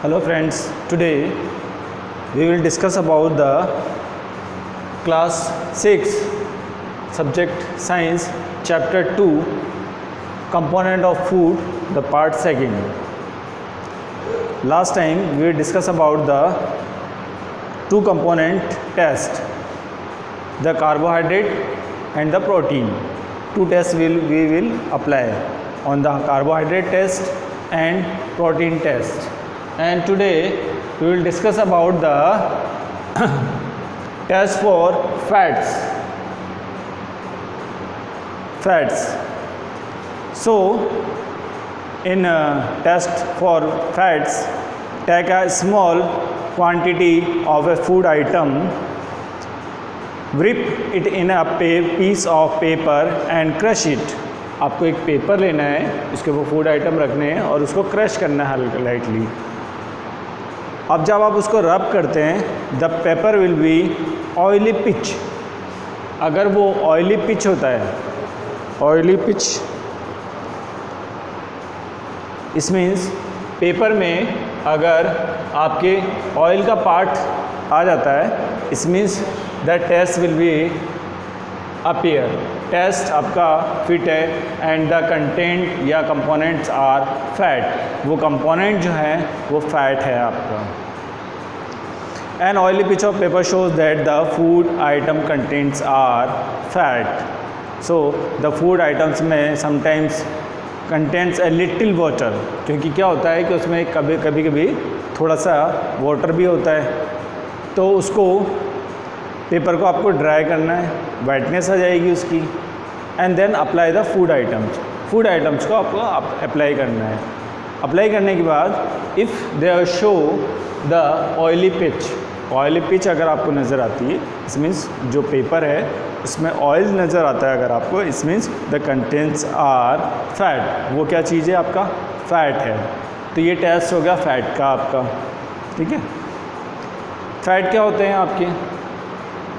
Hello friends, today we will discuss about the class 6 subject science chapter 2 component of food, the part second. Last time we discussed about the two component test, the carbohydrate and the protein. Two tests we will apply on the carbohydrate test and protein test. And today we will discuss about the test for fats. So in test for fats, take a small quantity of a food item, wrap it in a piece of paper and crush it. आपको एक paper लेना है, इसके ऊपर food item रखने हैं और उसको क्रश करना है हल्का लाइटली. अब जब आप उसको रब करते हैं, the paper will be oily patch. अगर वो ऑयली पिच होता है, ऑयली पिच, इस मीन्स पेपर में अगर आपके ऑयल का पार्ट आ जाता है, इस means the test will be appear. Test आपका फिट है एंड द कंटेंट या कंपोनेंट्स आर फैट. वो कंपोनेंट जो है वो फैट है आपका. An oily piece of paper shows that the food item contents are fat. So the food items में sometimes contents a little water, क्योंकि क्या होता है कि उसमें कभी थोड़ा सा वाटर भी होता है. तो उसको पेपर को आपको ड्राई करना है, वाइटनेस आ जाएगी उसकी, and then apply the food items. Food items को आपको अप्लाई करना है. अप्लाई करने के बाद if they show the oily patch, oily patch अगर आपको नज़र आती है, इस मीन्स जो पेपर है उसमें ऑयल नज़र आता है अगर आपको, इस means the contents are fat. वो क्या चीज़ है आपका? फैट है. तो ये टेस्ट हो गया फैट का आपका. ठीक है. फैट क्या होते हैं आपके?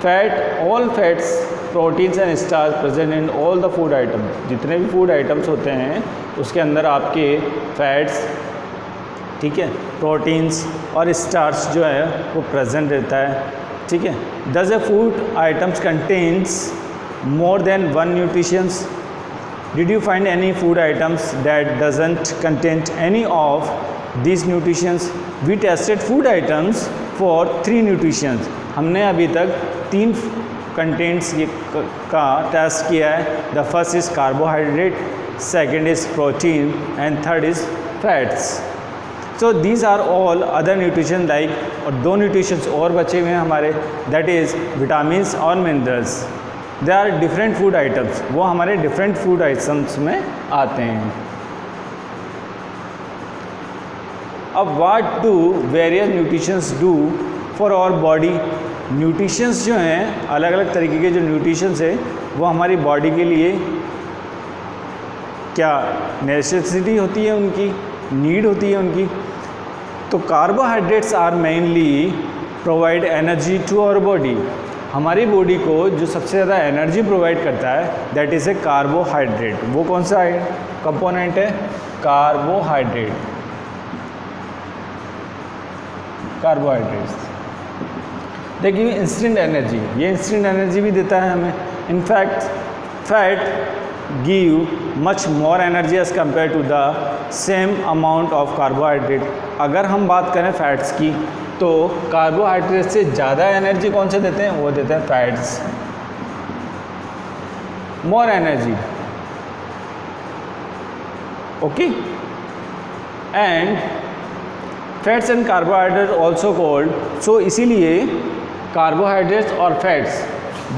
Fat, all fats, proteins and starch present in all the food items. जितने भी फूड आइटम्स होते हैं उसके अंदर आपके फैट्स, ठीक है, प्रोटीन्स और स्टार्च जो है वो प्रेजेंट रहता है. ठीक है. Does a food items contains more than one nutritions? Did you find any food items that doesn't contain any of this nutritions? We tested food items for 3 nutritions. हमने अभी तक 3 कंटेंट्स का टेस्ट किया है. The first is carbohydrate, second is protein and third is fats. So these are all other nutrition like, और 2 nutritions और बचे हुए हैं हमारे, दैट इज़ विटामिन्स और minerals. They are different food items. वो हमारे डिफरेंट फूड आइटम्स में आते हैं. अब what do various nutritions do for our body? Nutritions जो हैं, अलग अलग तरीके के जो न्यूट्रिशंस है वो हमारी बॉडी के लिए क्या नेसेसिटी होती है, उनकी नीड होती है उनकी. तो carbohydrates are mainly provide energy to our body. हमारी बॉडी को जो सबसे ज़्यादा एनर्जी प्रोवाइड करता है दैट इज़ ए कार्बोहाइड्रेट. वो कौन सा कंपोनेंट है? कार्बोहाइड्रेट. कार्बोहाइड्रेट्स देखिए इंस्टेंट एनर्जी, ये इंस्टेंट एनर्जी भी देता है हमें. In fact fat give much more energy as compare to the same amount of carbohydrate. अगर हम बात करें फैट्स की, तो कार्बोहाइड्रेट से ज़्यादा एनर्जी कौन से देते हैं? वो देते हैं fats. More energy. Okay. And fats and carbohydrate also called. So इसीलिए कार्बोहाइड्रेट्स और फैट्स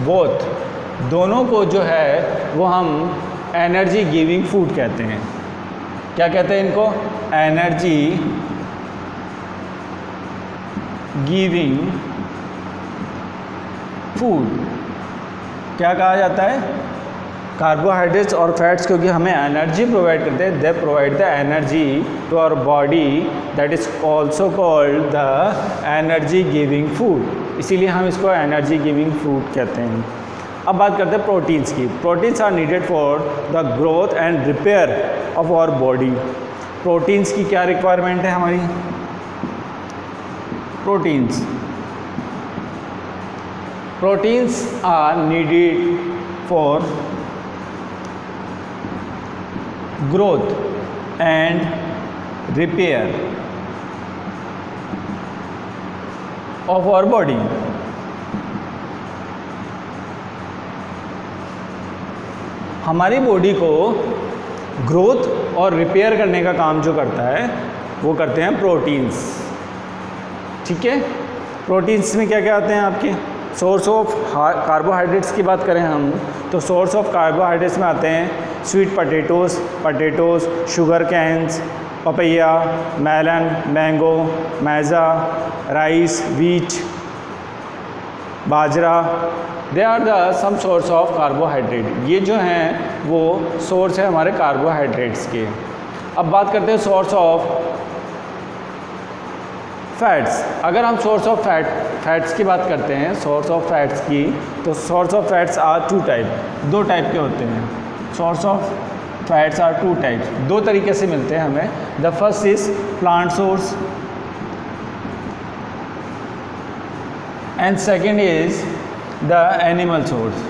बोथ, दोनों को जो है वो हम एनर्जी गिविंग फूड कहते हैं. क्या कहते हैं इनको? Energy giving food. क्या कहा जाता है? कार्बोहाइड्रेट्स और फैट्स क्योंकि हमें एनर्जी प्रोवाइड करते हैं, they provide the energy to our body, that is also called the energy giving food. इसीलिए हम इसको एनर्जी गिविंग फूड कहते हैं. अब बात करते हैं प्रोटीन्स की. Proteins are needed for the growth and repair of our body. Proteins की क्या रिक्वायरमेंट है हमारी? proteins. Proteins are needed for growth and repair of our body. हमारी बॉडी को ग्रोथ और रिपेयर करने का काम जो करता है वो करते हैं प्रोटीन्स. ठीक है, प्रोटीन्स में क्या क्या आते हैं आपके? सोर्स ऑफ कार्बोहाइड्रेट्स की बात करें हम तो सोर्स ऑफ कार्बोहाइड्रेट्स में आते हैं sweet potatoes, sugar canes, papaya, melon, mango, maize, rice, wheat, bajra. They are the some source of carbohydrate. ये जो हैं वो सोर्स है हमारे कार्बोहाइड्रेट्स के. अब बात करते हैं सोर्स ऑफ फैट्स. अगर हम सोर्स ऑफ फैट्स की बात करते हैं, सोर्स ऑफ फैट्स की, तो source of fats are two type. दो टाइप के होते हैं. Source of fats are two types. दो तरीके से मिलते हैं हमें. The first is plant source and second is the animal source.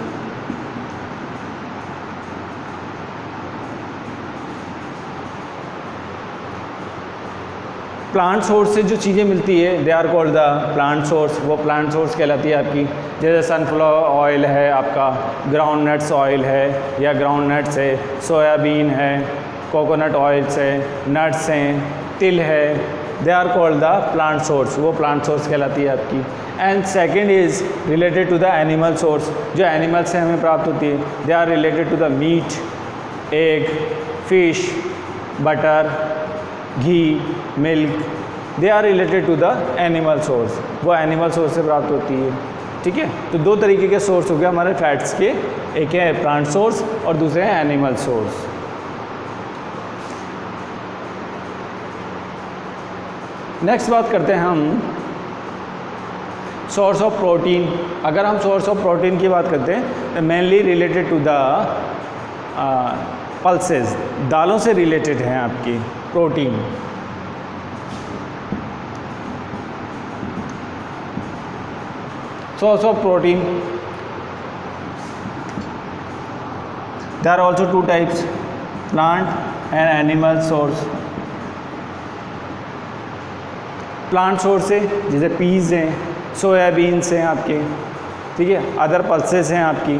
Plant source से जो चीज़ें मिलती है they are called the plant source. वो प्लांट सोर्स कहलाती है आपकी. जैसे सनफ्लावर ऑयल है आपका, ग्राउंड नट्स ऑयल है या ग्राउंड नट्स है, सोयाबीन है, कोकोनट ऑयल्स है, नट्स हैं, तिल है. They are called the plant source. वो प्लांट सोर्स कहलाती है आपकी. And second is related to the animal source. जो एनिमल से हमें प्राप्त होती है they are related to the meat, egg, fish, butter, ghee, milk. They are related to the animal source. वो एनिमल सोर्स से प्राप्त होती है. ठीक है, तो दो तरीके के सोर्स हो गए हमारे फैट्स के. एक है प्लांट सोर्स और दूसरे हैं एनिमल सोर्स. नेक्स्ट बात करते हैं हम सोर्स ऑफ प्रोटीन. अगर हम सोर्स ऑफ प्रोटीन की बात करते हैं तो mainly related to the pulses. दालों से रिलेटेड हैं आपकी protein. Source of protein there are also two types, plant and animal source. Plant source है जैसे पीज़ हैं, सोयाबीन्स हैं आपके. ठीक है, अदर पल्सेस हैं आपकी.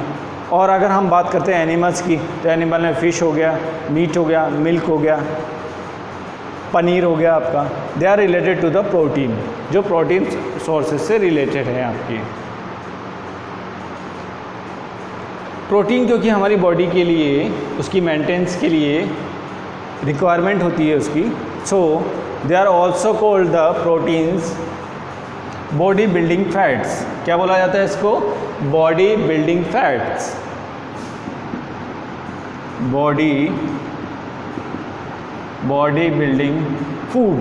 और अगर हम बात करते हैं एनिमल्स की तो एनिमल में फ़िश हो गया, मीट हो गया, मिल्क हो गया, पनीर हो गया आपका. They are related to the protein. जो प्रोटीन सोर्सेज से रिलेटेड है आपकी. प्रोटीन क्योंकि हमारी बॉडी के लिए उसकी मेंटेनेंस के लिए रिक्वायरमेंट होती है उसकी. So they are also called the proteins body building fats. क्या बोला जाता है इसको? Body building fats. Body building food.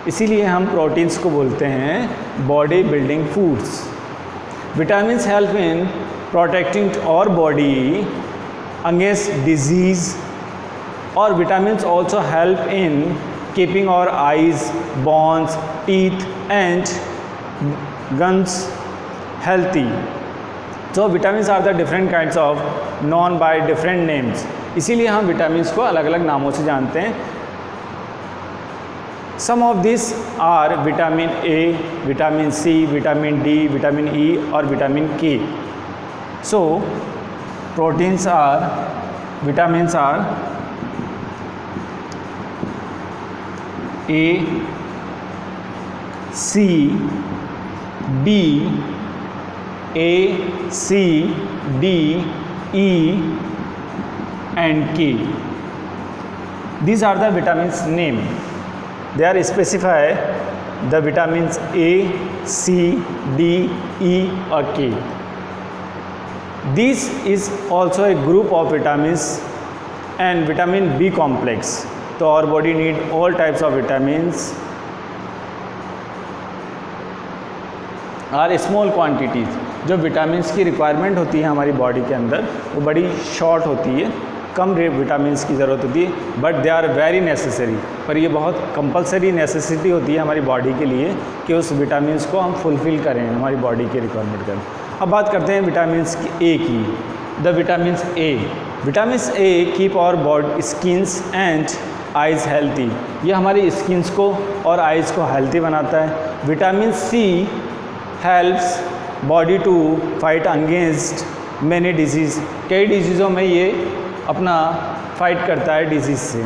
इसीलिए हम प्रोटीन्स को बोलते हैं body building foods. Vitamins help in protecting our body against disease. और vitamins also help in keeping our eyes, bones, teeth and gums healthy. So vitamins are the different kinds of known by different names. इसीलिए हम vitamins को अलग अलग नामों से जानते हैं. Some of these are vitamin A, vitamin C, vitamin D, vitamin E और vitamin K. So proteins are, vitamins are A, C, D, A, C, D, E and K. These are the vitamins name. They are specify the vitamins A, C, D, E or K. This is also a group of vitamins and vitamin B complex. So our body need all types of vitamins और small quantities. जो vitamins की requirement होती है हमारी body के अंदर वो बड़ी शॉर्ट होती है. कम विटामिन की ज़रूरत होती है, but they are very necessary. पर ये बहुत कंपलसरी नेसेसिटी होती है हमारी बॉडी के लिए कि उस विटामिन को हम फुलफ़िल करें, हमारी बॉडी के रिक्वायरमेंट करें। अब बात करते हैं विटामिन ए की। The vitamin A keep our body skins and eyes healthy. ये हमारी स्किन्स को और आइज़ को हेल्थी बनाता है। Vitamin C helps body to fight against many diseases. कई डिजीज़ों में ये अपना फाइट करता है डिजीज़ से।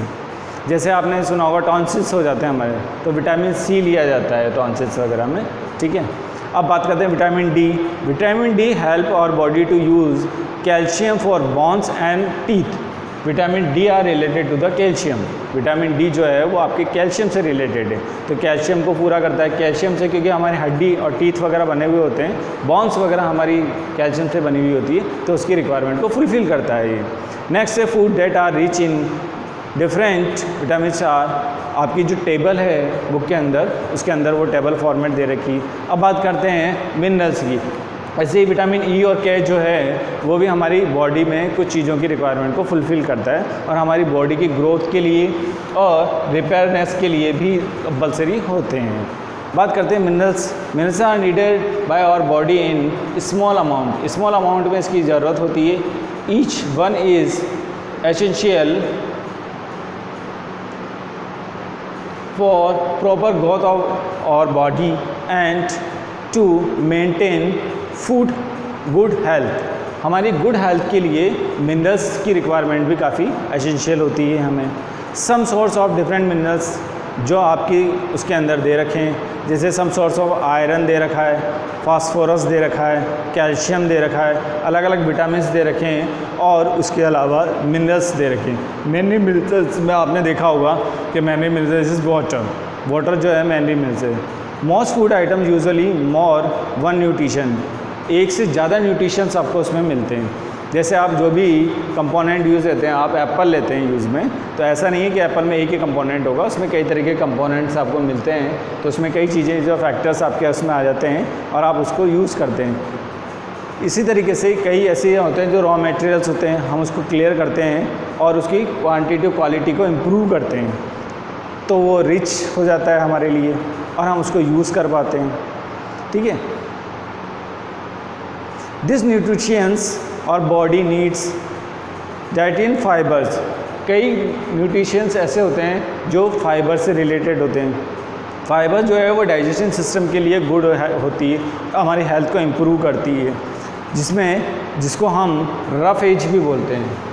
जैसे आपने सुना होगा टॉन्सिल्स हो जाते हैं हमारे, तो विटामिन सी लिया जाता है टॉन्सिल्स वगैरह में, ठीक है। अब बात करते हैं vitamin D. Vitamin D help our body to use calcium for bones and teeth. Vitamin D are related to the calcium. Vitamin D जो है वो आपके कैल्शियम से रिलेटेड है, तो कैल्शियम को पूरा करता है। कैल्शियम से क्योंकि हमारी हड्डी और टीथ वगैरह बने हुए होते हैं, बोन्स वगैरह हमारी कैल्शियम से बनी हुई होती है, तो उसकी रिक्वायरमेंट को फुलफ़िल करता है ये। नेक्स्ट है food that are rich in different vitamin are. आपकी जो टेबल है बुक के अंदर, उसके अंदर वो टेबल फॉर्मेट दे रखी। अब बात करते हैं मिनरल्स की। ऐसे ही विटामिन ई और के जो है वो भी हमारी बॉडी में कुछ चीज़ों की रिक्वायरमेंट को फुलफ़िल करता है और हमारी बॉडी की ग्रोथ के लिए और रिपेयरनेस के लिए भी कंपल्सरी होते हैं। बात करते हैं minerals are needed by our body in small amount में इसकी ज़रूरत होती है। Each one is essential for proper growth of our body and to maintain food good health. हमारी गुड हेल्थ के लिए मिनरल्स की रिक्वायरमेंट भी काफ़ी एसेंशियल होती है हमें। Some source of different minerals जो आपकी उसके अंदर दे रखे हैं, जैसे सम सोर्स ऑफ आयरन दे रखा है, फास्फोरस दे रखा है, कैल्शियम दे रखा है, अलग अलग विटामिन्स दे रखे हैं और उसके अलावा मिनरल्स दे रखे हैं। मेनली मिनरल्स में आपने देखा होगा कि मेनली मिनरल्स इज वाटर जो है मेनली मिनरल्स है। Most food item usually more one nutrition, एक से ज़्यादा न्यूट्रिशंस आपको उसमें मिलते हैं। जैसे आप जो भी कंपोनेंट यूज़ लेते हैं, आप एप्पल लेते हैं यूज़ में, तो ऐसा नहीं है कि एप्पल में एक ही कंपोनेंट होगा, उसमें कई तरह के कंपोनेंट्स आपको मिलते हैं, तो उसमें कई चीज़ें जो फैक्टर्स आपके उसमें आ जाते हैं और आप उसको यूज़ करते हैं। इसी तरीके से कई ऐसे होते हैं जो रॉ मटेरियल्स होते हैं, हम उसको क्लियर करते हैं और उसकी क्वांटिटी क्वालिटी को इम्प्रूव करते हैं, तो वो रिच हो जाता है हमारे लिए और हम उसको यूज़ कर पाते हैं, ठीक है। दिस न्यूट्रिशंस और बॉडी नीड्स डाइटिन फाइबर्स। कई न्यूट्रिशंस ऐसे होते हैं जो फाइबर से रिलेटेड होते हैं। फाइबर जो है वो डाइजेशन सिस्टम के लिए गुड होती है, हमारी हेल्थ को इम्प्रूव करती है, जिसको हम रफ एज भी बोलते हैं।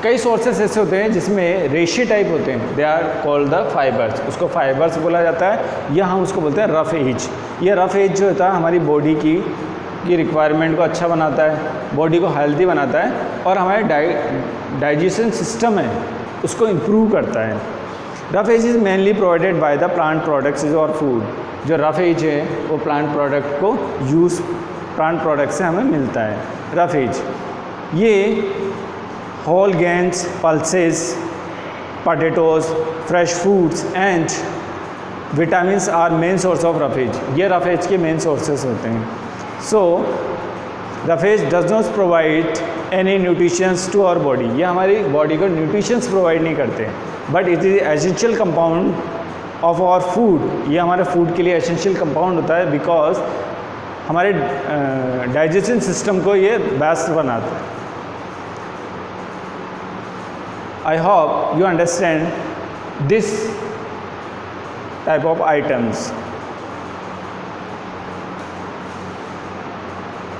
कई सोर्सेस ऐसे होते हैं जिसमें रेशी टाइप होते हैं, they are called the fibres, उसको फाइबर्स बोला जाता है, या हम उसको बोलते हैं रफ़ एज। ये रफ़ एज जो होता है हमारी बॉडी की रिक्वायरमेंट को अच्छा बनाता है, बॉडी को हेल्दी बनाता है और हमारे डाइजेशन सिस्टम है उसको इम्प्रूव करता है। Roughage is mainly provided by the plant products और फूड। जो रफ़ एज है वो प्लांट प्रोडक्ट को प्लांट प्रोडक्ट से हमें मिलता है। रफ़ एज ये whole grains, pulses, potatoes, fresh foods and vitamins are main source of roughage। ये roughage के main sources होते हैं। So roughage does not provide any nutrition to our body। ये हमारी body को nutritions provide नहीं करते, but it is essential compound of our food। ये हमारे food के लिए essential compound होता है because हमारे digestion system को ये best बनाता है। I hope you understand this type of items.